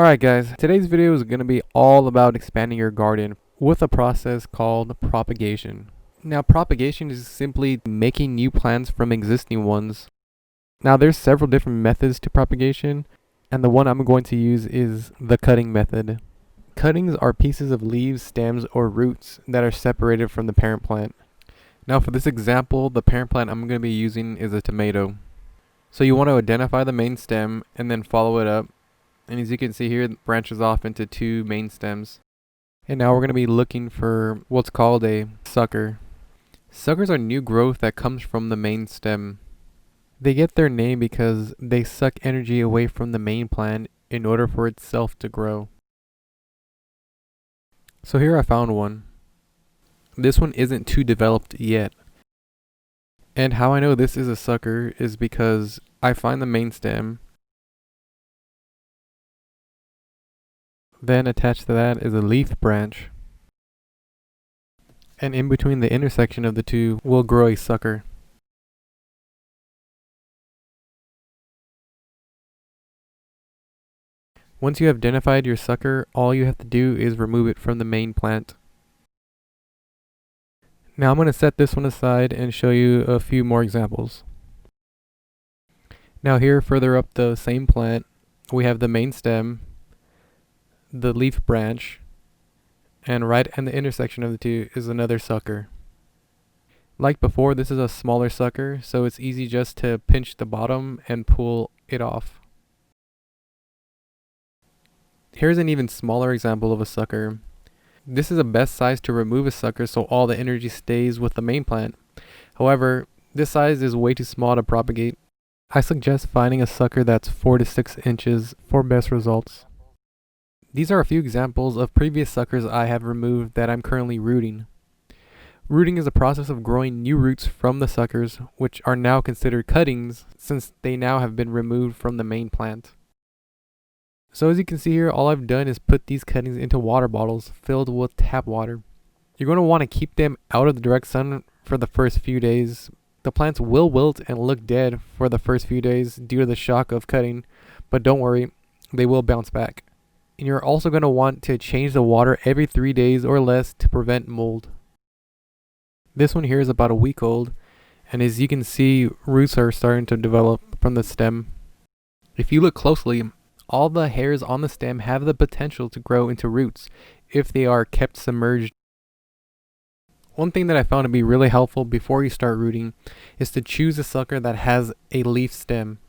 Alright guys, today's video is going to be all about expanding your garden with a process called propagation. Now propagation is simply making new plants from existing ones. Now there's several different methods to propagation, and the one I'm going to use is the cutting method. Cuttings are pieces of leaves, stems, or roots that are separated from the parent plant. Now for this example, the parent plant I'm going to be using is a tomato. So you want to identify the main stem and then follow it up. And as you can see here, it branches off into two main stems. And now we're going to be looking for what's called a sucker. Suckers are new growth that comes from the main stem. They get their name because they suck energy away from the main plant in order for itself to grow. So here I found one. This one isn't too developed yet. And how I know this is a sucker is because I find the main stem. Then attached to that is a leaf branch. And in between the intersection of the two will grow a sucker. Once you have identified your sucker, all you have to do is remove it from the main plant. Now I'm going to set this one aside and show you a few more examples. Now here further up the same plant, we have the main stem, the leaf branch, and right in the intersection of the two is another sucker. Like before, this is a smaller sucker, so it's easy just to pinch the bottom and pull it off. Here's an even smaller example of a sucker. This is the best size to remove a sucker so all the energy stays with the main plant. However, this size is way too small to propagate. I suggest finding a sucker that's 4 to 6 inches for best results. These are a few examples of previous suckers I have removed that I'm currently rooting. Rooting is a process of growing new roots from the suckers, which are now considered cuttings since they now have been removed from the main plant. So as you can see here, all I've done is put these cuttings into water bottles filled with tap water. You're going to want to keep them out of the direct sun for the first few days. The plants will wilt and look dead for the first few days due to the shock of cutting, but don't worry, they will bounce back. And you're also going to want to change the water every 3 days or less to prevent mold. This one here is about a week old, and as you can see, roots are starting to develop from the stem. If you look closely, all the hairs on the stem have the potential to grow into roots if they are kept submerged. One thing that I found to be really helpful before you start rooting is to choose a sucker that has a leaf stem.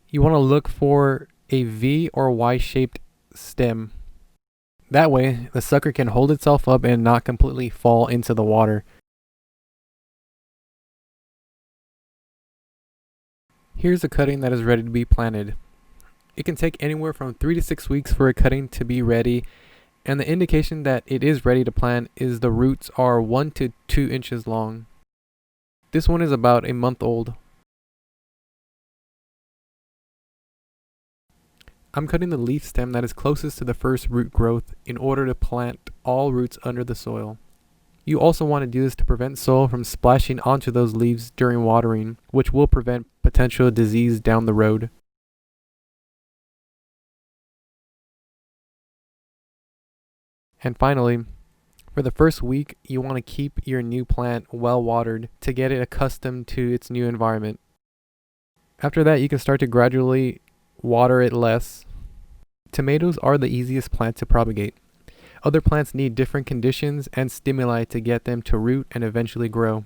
You want to look for a V or Y-shaped stem. That way, the sucker can hold itself up and not completely fall into the water. Here's a cutting that is ready to be planted. It can take anywhere from 3 to 6 weeks for a cutting to be ready, and the indication that it is ready to plant is the roots are 1 to 2 inches long. This one is about a month old. I'm cutting the leaf stem that is closest to the first root growth in order to plant all roots under the soil. You also want to do this to prevent soil from splashing onto those leaves during watering, which will prevent potential disease down the road. And finally, for the first week, you want to keep your new plant well watered to get it accustomed to its new environment. After that, you can start to gradually water it less. Tomatoes are the easiest plant to propagate. Other plants need different conditions and stimuli to get them to root and eventually grow.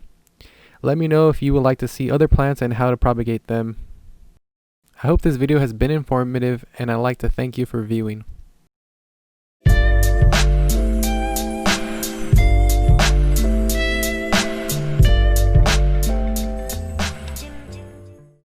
Let me know if you would like to see other plants and how to propagate them. I hope this video has been informative, and I'd like to thank you for viewing.